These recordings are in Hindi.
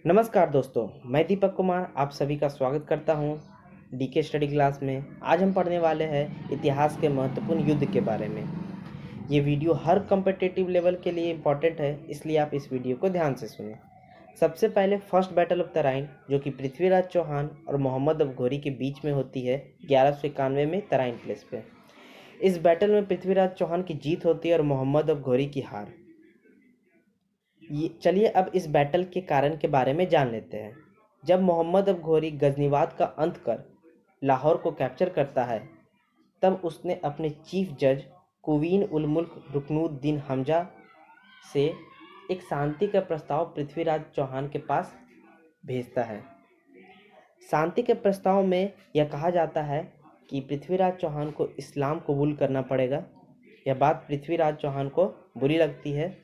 नमस्कार दोस्तों, मैं दीपक कुमार आप सभी का स्वागत करता हूं डीके स्टडी क्लास में। आज हम पढ़ने वाले हैं इतिहास के महत्वपूर्ण युद्ध के बारे में। ये वीडियो हर कॉम्पिटिटिव लेवल के लिए इम्पॉर्टेंट है, इसलिए आप इस वीडियो को ध्यान से सुनें। सबसे पहले फर्स्ट बैटल ऑफ तराइन, जो कि पृथ्वीराज चौहान और मोहम्मद अफघोरी के बीच में होती है 1191 में तराइन प्लेस पे। इस बैटल में पृथ्वीराज चौहान की जीत होती है और मोहम्मद अफघोरी की हार। चलिए अब इस बैटल के कारण के बारे में जान लेते हैं। जब मोहम्मद अफघोरी गजनीवाद का अंत कर लाहौर को कैप्चर करता है, तब उसने अपने चीफ जज कुवीन उल मुल्क रुकनुद्दीन हमजा से एक शांति का प्रस्ताव पृथ्वीराज चौहान के पास भेजता है। शांति के प्रस्ताव में यह कहा जाता है कि पृथ्वीराज चौहान को इस्लाम कबूल करना पड़ेगा। यह बात पृथ्वीराज चौहान को बुरी लगती है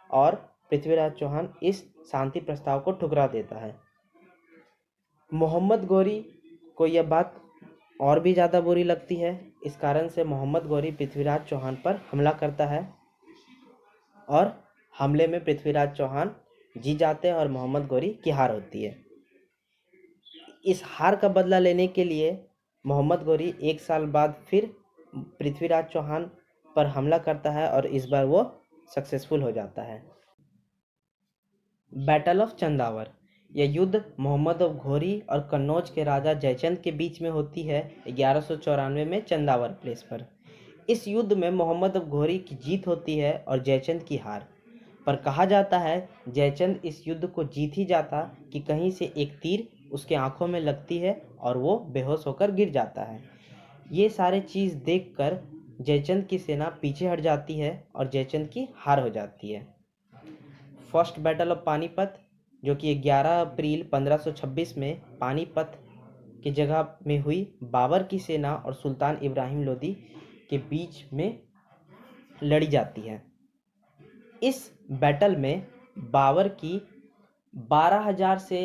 और पृथ्वीराज चौहान इस शांति प्रस्ताव को ठुकरा देता है। मोहम्मद गौरी को यह बात और भी ज़्यादा बुरी लगती है। इस कारण से मोहम्मद गौरी पृथ्वीराज चौहान पर हमला करता है और हमले में पृथ्वीराज चौहान जीत जाते हैं और मोहम्मद गौरी की हार होती है। इस हार का बदला लेने के लिए मोहम्मद गौरी 1 साल बाद फिर पृथ्वीराज चौहान पर हमला करता है और इस बार वो सक्सेसफुल हो जाता है। बैटल ऑफ चंदावर, यह युद्ध मोहम्मद अफघोरी और कन्नौज के राजा जयचंद के बीच में होती है 1194 में चंदावर प्लेस पर। इस युद्ध में मोहम्मद अफघोरी की जीत होती है और जयचंद की हार। पर कहा जाता है जयचंद इस युद्ध को जीत ही जाता कि कहीं से एक तीर उसके आंखों में लगती है और वो बेहोश होकर गिर जाता है। ये सारे चीज़ देखकर जयचंद की सेना पीछे हट जाती है और जयचंद की हार हो जाती है। फर्स्ट बैटल ऑफ पानीपत, जो कि 11 अप्रैल 1526 में पानीपत की जगह में हुई, बाबर की सेना और सुल्तान इब्राहिम लोदी के बीच में लड़ी जाती है। इस बैटल में बाबर की 12,000 से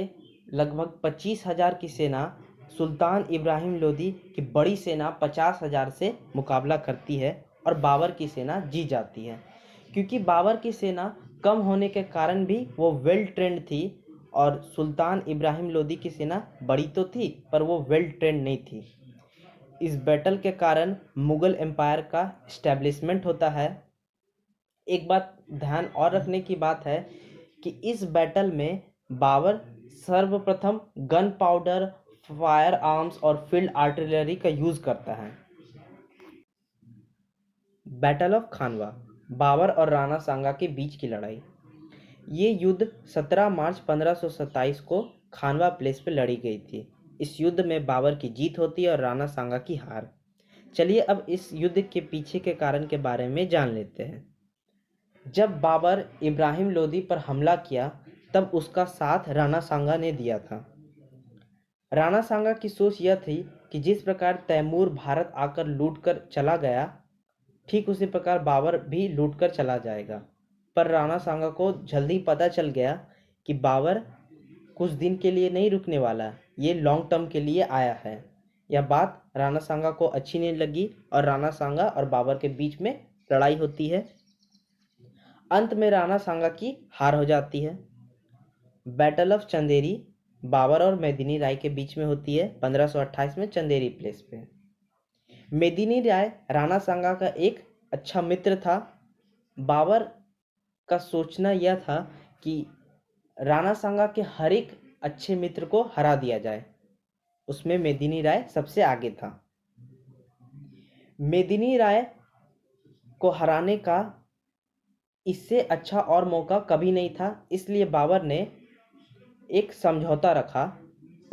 लगभग 25,000 की सेना सुल्तान इब्राहिम लोदी की बड़ी सेना 50,000 से मुकाबला करती है और बाबर की सेना जीत जाती है। क्योंकि बाबर की सेना कम होने के कारण भी वो वेल ट्रेंड थी और सुल्तान इब्राहिम लोदी की सेना बड़ी तो थी पर वो वेल ट्रेंड नहीं थी। इस बैटल के कारण मुगल एम्पायर का इस्टेब्लिशमेंट होता है। एक बात ध्यान और रखने की बात है कि इस बैटल में बाबर सर्वप्रथम गन पाउडर, फायर आर्म्स और फील्ड आर्टिलरी का यूज़ करता है। बैटल ऑफ खानवा, बाबर और राणा सांगा के बीच की लड़ाई। ये युद्ध 17 मार्च 1527 को खानवा प्लेस पर लड़ी गई थी। इस युद्ध में बाबर की जीत होती है और राणा सांगा की हार। चलिए अब इस युद्ध के पीछे के कारण के बारे में जान लेते हैं। जब बाबर इब्राहिम लोदी पर हमला किया तब उसका साथ राणा सांगा ने दिया था। राणा सांगा की सोच यह थी कि जिस प्रकार तैमूर भारत आकर लूटकर चला गया, ठीक उसी प्रकार बाबर भी लूटकर चला जाएगा। पर राणा सांगा को जल्दी पता चल गया कि बाबर कुछ दिन के लिए नहीं रुकने वाला, ये लॉन्ग टर्म के लिए आया है। यह बात राणा सांगा को अच्छी नहीं लगी और राणा सांगा और बाबर के बीच में लड़ाई होती है। अंत में राणा सांगा की हार हो जाती है। बैटल ऑफ चंदेरी बाबर और मेदिनी राय के बीच में होती है 1528 में चंदेरी प्लेस पे। मेदिनी राय राणा सांगा का एक अच्छा मित्र था। बाबर का सोचना यह था कि राणा सांगा के हर एक अच्छे मित्र को हरा दिया जाए, उसमें मेदिनी राय सबसे आगे था। मेदिनी राय को हराने का इससे अच्छा और मौका कभी नहीं था, इसलिए बाबर ने एक समझौता रखा।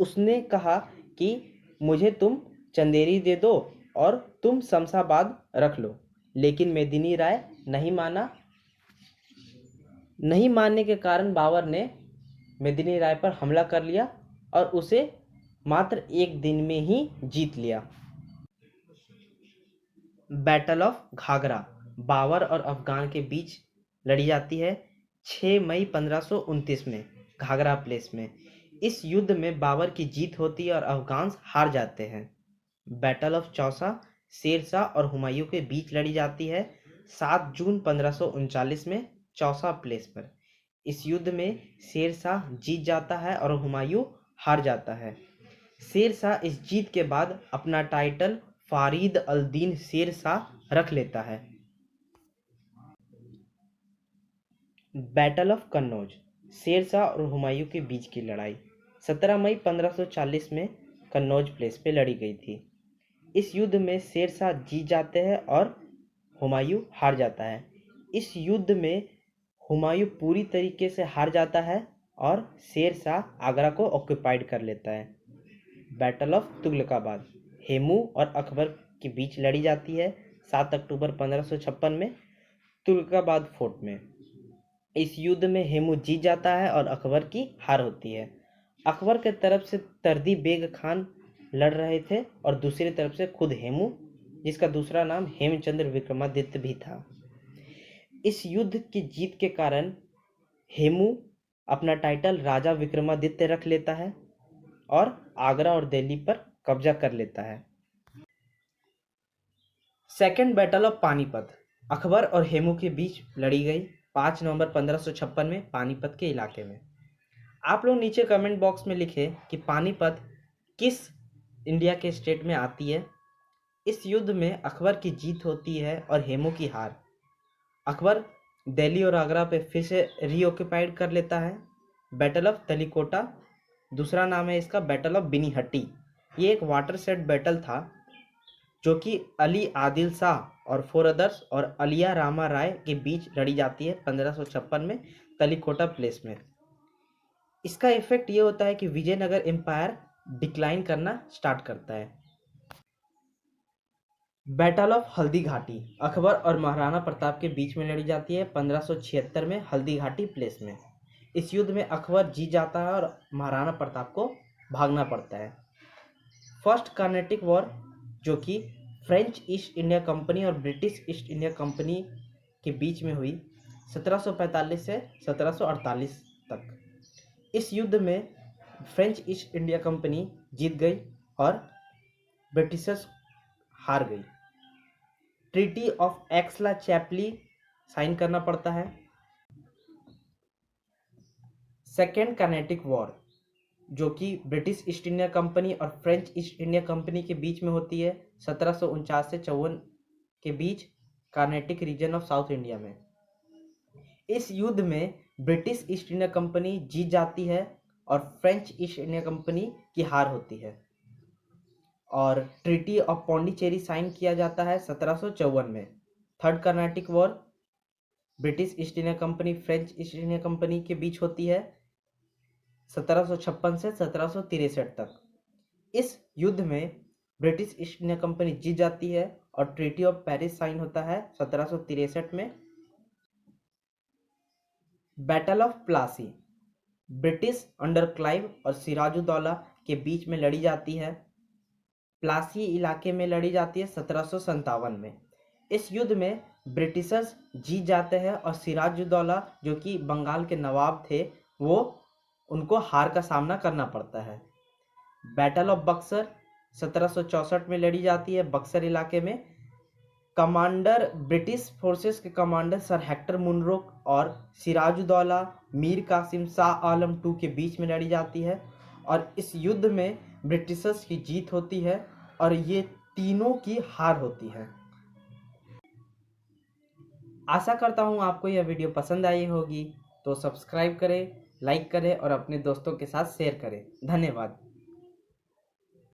उसने कहा कि मुझे तुम चंदेरी दे दो और तुम शमशाबाद रख लो, लेकिन मेदिनी राय नहीं माना। नहीं मानने के कारण बाबर ने मेदिनी राय पर हमला कर लिया और उसे मात्र 1 दिन में ही जीत लिया। बैटल ऑफ घाघरा बाबर और अफगान के बीच लड़ी जाती है 6 मई 1529 में घाघरा प्लेस में। इस युद्ध में बाबर की जीत होती है और अफगान हार जाते हैं। बैटल ऑफ चौसा शेरशाह और हुमायूं के बीच लड़ी जाती है 7 जून 1539 में चौसा प्लेस पर। इस युद्ध में शेर शाह जीत जाता है और हुमायूं हार जाता है। शेर शाह इस जीत के बाद अपना टाइटल फारीद अल दीन शेर शाह रख लेता है। बैटल ऑफ कन्नौज, शेर शाह और हुमायूं के बीच की लड़ाई 17 मई 1540 में कन्नौज प्लेस पे लड़ी गई थी। इस युद्ध में शेर शाह जीत जाते हैं और हुमायूं हार जाता है। इस युद्ध में हुमायूं पूरी तरीके से हार जाता है और शेर शाह आगरा को ऑक्यूपाइड कर लेता है। बैटल ऑफ तुगलकाबाद, हेमू और अकबर के बीच लड़ी जाती है 7 अक्टूबर 1556 में तुगलकाबाद फोर्ट में। इस युद्ध में हेमू जीत जाता है और अकबर की हार होती है। अकबर के तरफ से तर्दी बेग खान लड़ रहे थे और दूसरी तरफ से खुद हेमू, जिसका दूसरा नाम हेमचंद्र विक्रमादित्य भी था। इस युद्ध की जीत के कारण हेमू अपना टाइटल राजा विक्रमादित्य रख लेता है और आगरा और दिल्ली पर कब्जा कर लेता है। Second battle of Panipat, Akbar और हेमू के बीच लड़ी गई 5 नवंबर 1556 में पानीपत के इलाके में। आप लोग नीचे कमेंट बॉक्स में लिखें कि पानीपत किस इंडिया के स्टेट में आती है। इस युद्ध में अकबर की जीत होती है और हेमू की हार। अकबर दिल्ली और आगरा पे फिर से रीऑक्यूपाइड कर लेता है। बैटल ऑफ तलीकोटा, दूसरा नाम है इसका बैटल ऑफ बिनीहट्टी। ये एक वाटर सेट बैटल था जो कि अली आदिल शाह और 4 अदर्स और अलिया रामा राय के बीच लड़ी जाती है 1556 में तलीकोटा प्लेस में। इसका इफेक्ट ये होता है कि विजयनगर एम्पायर डिक्लाइन करना स्टार्ट करता है। बैटल ऑफ हल्दी घाटी, अकबर और महाराणा प्रताप के बीच में लड़ी जाती है 1576 में हल्दी घाटी प्लेस में। इस युद्ध में अकबर जीत जाता है और महाराणा प्रताप को भागना पड़ता है। फर्स्ट कार्नेटिक वॉर, जो कि फ्रेंच ईस्ट इंडिया कंपनी और ब्रिटिश ईस्ट इंडिया कंपनी के बीच में हुई 1745 से 1748 तक। इस युद्ध में फ्रेंच ईस्ट इंडिया कंपनी जीत गई और ब्रिटिशर्स हार गई। Treaty of Aix-la-Chapelle sign करना पड़ता है। सेकेंड कार्नेटिक वॉर, जो कि ब्रिटिश ईस्ट इंडिया कंपनी और फ्रेंच ईस्ट इंडिया कंपनी के बीच में होती है 1749 से 54 के बीच Carnatic region of south India में। इस युद्ध में ब्रिटिश ईस्ट इंडिया कंपनी जीत जाती है और फ्रेंच ईस्ट इंडिया कंपनी की हार होती है और ट्रीटी ऑफ पौंडीचेरी साइन किया जाता है 1754 में। Third Carnatic war British east India company French east India company के बीच होती है 1756 से 1763 तक। इस युद्ध में ब्रिटिश ईस्ट इंडिया कंपनी जीत जाती है और ट्रीटी ऑफ पेरिस साइन होता है 1763 में। Battle of Plassey, British under Clive और सिराजुद्दौला के बीच में लड़ी जाती है। प्लासी इलाके में लड़ी जाती है 1757 में। इस युद्ध में ब्रिटिशर्स जीत जाते हैं और सिराजुद्दौला, जो कि बंगाल के नवाब थे, वो उनको हार का सामना करना पड़ता है। बैटल ऑफ बक्सर 1764 में लड़ी जाती है बक्सर इलाके में। कमांडर ब्रिटिश फोर्सेस के कमांडर सर हेक्टर मुनरो और सिराजुद्दौला मीर कासिम शाह आलम II के बीच में लड़ी जाती है और इस युद्ध में ब्रिटिशर्स की जीत होती है और ये तीनों की हार होती है। आशा करता हूँ आपको यह वीडियो पसंद आई होगी, तो सब्सक्राइब करें, लाइक करें और अपने दोस्तों के साथ शेयर करें। धन्यवाद।